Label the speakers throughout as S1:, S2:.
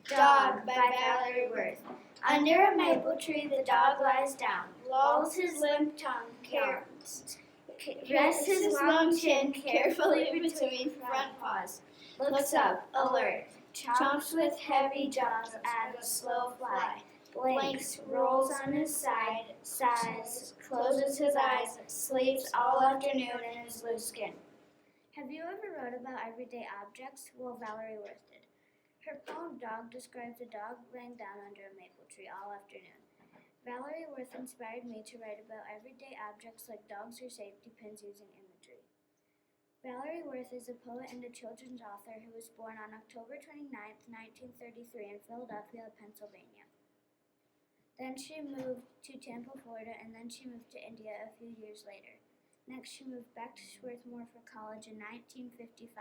S1: Dog by Valerie Worth. Under a maple tree the dog lies down, lolls his limp tongue, rests his long chin carefully between front paws, looks up, alert, chomps with heavy jaws at a slow fly, blinks, rolls on his side, sighs, closes his eyes, sleeps all afternoon in his loose skin.
S2: Have you ever wrote about everyday objects? Well, Valerie Worth did. Her poem Dog describes a dog laying down under a maple tree all afternoon. Valerie Worth inspired me to write about everyday objects like dogs or safety pins using imagery. Valerie Worth is a poet and a children's author who was born on October 29, 1933 in Philadelphia, Pennsylvania. Then she moved to Tampa, Florida, and then she moved to India a few years later. Next, she moved back to Swarthmore for college in 1955.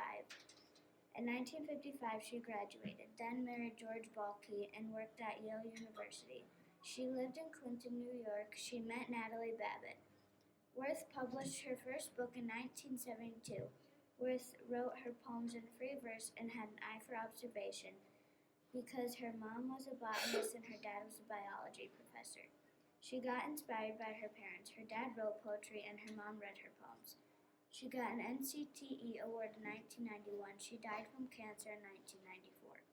S2: In 1955, she graduated, then married George Balke and worked at Yale University. She lived in Clinton, New York. She met Natalie Babbitt. Worth published her first book in 1972. Worth wrote her poems in free verse and had an eye for observation because her mom was a botanist and her dad was a biology professor. She got inspired by her parents. Her dad wrote poetry and her mom read her poems. She got an NCTE award in 1991. She died from cancer in 1994.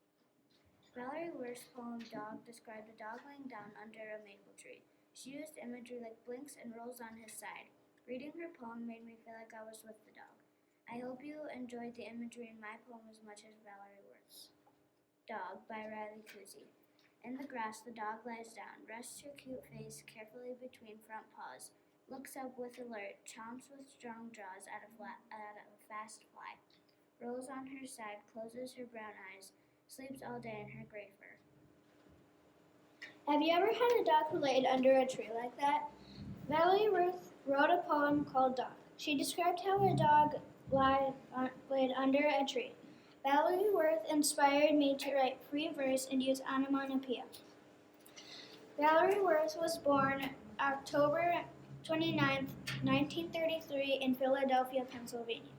S2: Valerie Worth's poem Dog described a dog laying down under a maple tree. She used imagery like blinks and rolls on his side. Reading her poem made me feel like I was with the dog. I hope you enjoyed the imagery in my poem as much as Valerie Worth's. Dog by Riley Cousy. In the grass the dog lies down, rests her cute face carefully between front paws, looks up with alert, chomps with strong jaws at a fast fly, rolls on her side, closes her brown eyes, sleeps all day in her gray fur.
S1: Have you ever had a dog who laid under a tree like that? Valerie Worth wrote a poem called Dog. She described how a dog laid under a tree. Valerie Worth inspired me to write free verse and use onomatopoeia. Valerie Worth was born October 29, 1933 in Philadelphia, Pennsylvania.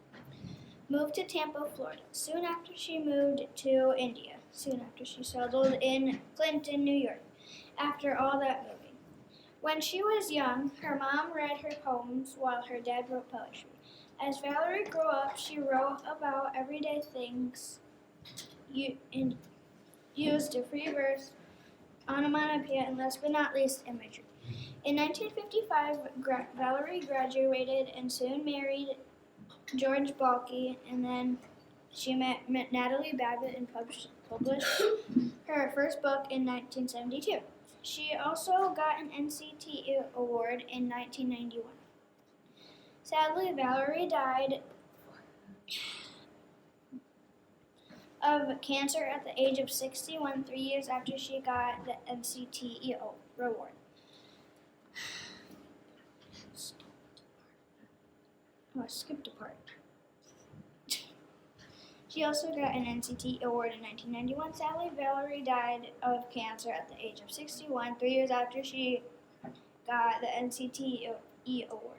S1: Moved to Tampa, Florida. Soon after she moved to India. Soon after she settled in Clinton, New York. After all that moving. When she was young, her mom read her poems while her dad wrote poetry. As Valerie grew up, she wrote about everyday things and used a free verse, onomatopoeia, and last but not least, imagery. In 1955, Valerie graduated and soon married George Balke, and then she met Natalie Babbitt and published her first book in 1972. She also got an NCTE award in 1991. Sadly, Valerie died of cancer at the age of 61, 3 years after she got the NCTE award. Oh, I skipped a part. She also got an NCTE award in 1991. Sadly, Valerie died of cancer at the age of 61, 3 years after she got the NCTE award.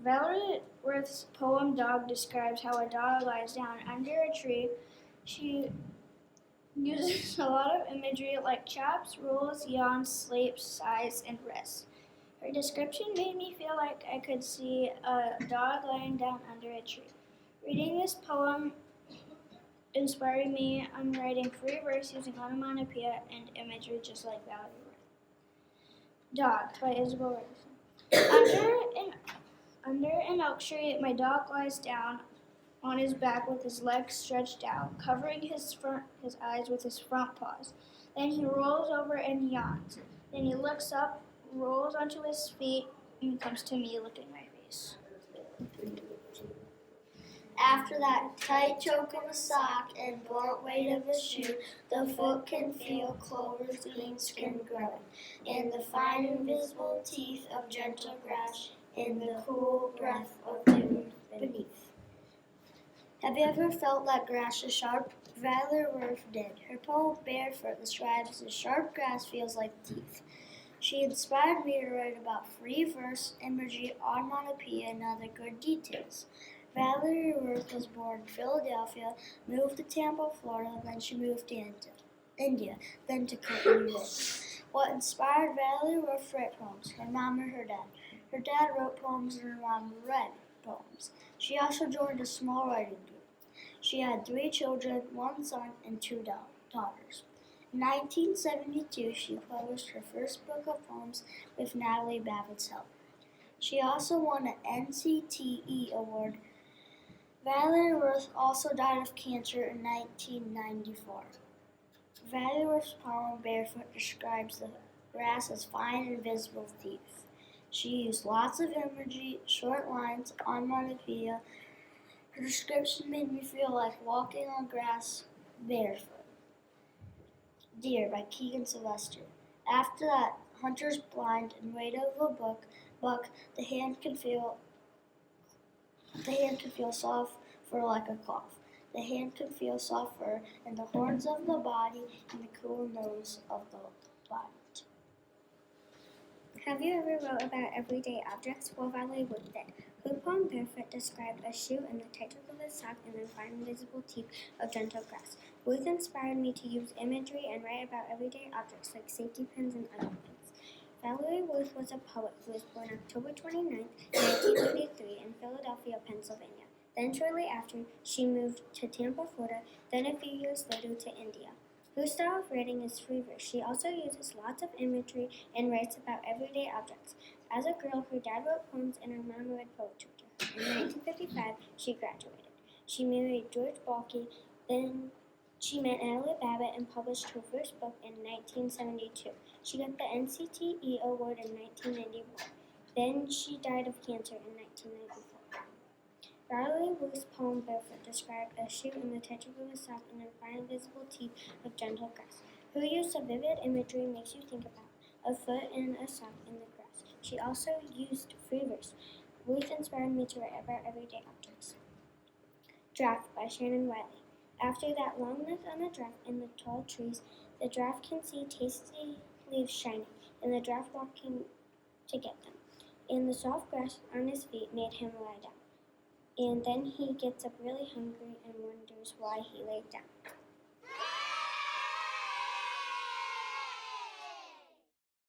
S1: Valerie Worth's poem Dog describes how a dog lies down under a tree. She uses a lot of imagery like chops, rolls, yawns, sleeps, sighs, and rests. Her description made me feel like I could see a dog lying down under a tree. Reading this poem inspired me. I'm writing free verse using onomatopoeia and imagery just like Valerie Worth. Dog by Isabel Ferguson. Under an oak tree, my dog lies down on his back with his legs stretched out, covering his eyes with his front paws. Then he rolls over and yawns. Then he looks up, rolls onto his feet, and comes to me licking my face.
S3: After that tight choke of a sock and blunt weight of a shoe, the foot can feel clover's green skin growing, in the fine invisible teeth of gentle grass, in the cool breath of dew beneath. Have you ever felt that grass is sharp? Valerie Worth did. Her poem Barefoot describes the sharp grass feels like teeth. She inspired me to write about free verse, imagery, onomatopoeia, and other good details. Valerie Worth was born in Philadelphia, moved to Tampa, Florida, then she moved to India, then to Clinton, New York. What inspired Valerie Worth to write poems? Her mom or her dad? Her dad wrote poems and her mom read poems. She also joined a small writing group. She had 3 children, 1 son and 2 daughters. In 1972, she published her first book of poems with Natalie Babbitt's help. She also won an NCTE award. Valerie Worth also died of cancer in 1994. Valerie Worth's poem Barefoot describes the grass as fine invisible thief. She used lots of imagery, short lines, onomatopoeia. Her description made me feel like walking on grass barefoot. Deer by Keegan Sylvester. After that, hunter's blind and weight of a buck, the hand can feel soft fur like a cloth. The hand can feel soft fur in the horns of the body and the cool nose of the body.
S2: Have you ever wrote about everyday objects? Well, Valerie Worth did. Her poem Barefoot described a shoe and the tight of a sock and the fine invisible teeth of gentle grass. Ruth inspired me to use imagery and write about everyday objects like safety pins and other things. Valerie Worth was a poet who was born October 29, 1933 in Philadelphia, Pennsylvania. Then shortly after, she moved to Tampa, Florida, then a few years later to India. Her style of writing is free verse. She also uses lots of imagery and writes about everyday objects. As a girl, her dad wrote poems and her mom read poetry to her. In 1955, she graduated. She married George Balke, then she met Natalie Babbitt and published her first book in 1972. She got the NCTE award in 1991. Then she died of cancer in 1994. Valerie Worth's poem Barefoot described a shoe and the texture of a sock and the fine invisible teeth of gentle grass. Her use of vivid imagery makes you think about a foot and a sock in the grass. She also used free verse. Ruth inspired me to write about everyday objects. Draft by Shannon Wiley. After that long night on the draft in the tall trees, the draft can see tasty leaves shining, and the draft walking to get them. And the soft grass on his feet made him lie down. And then he gets up really hungry and wonders why he laid down.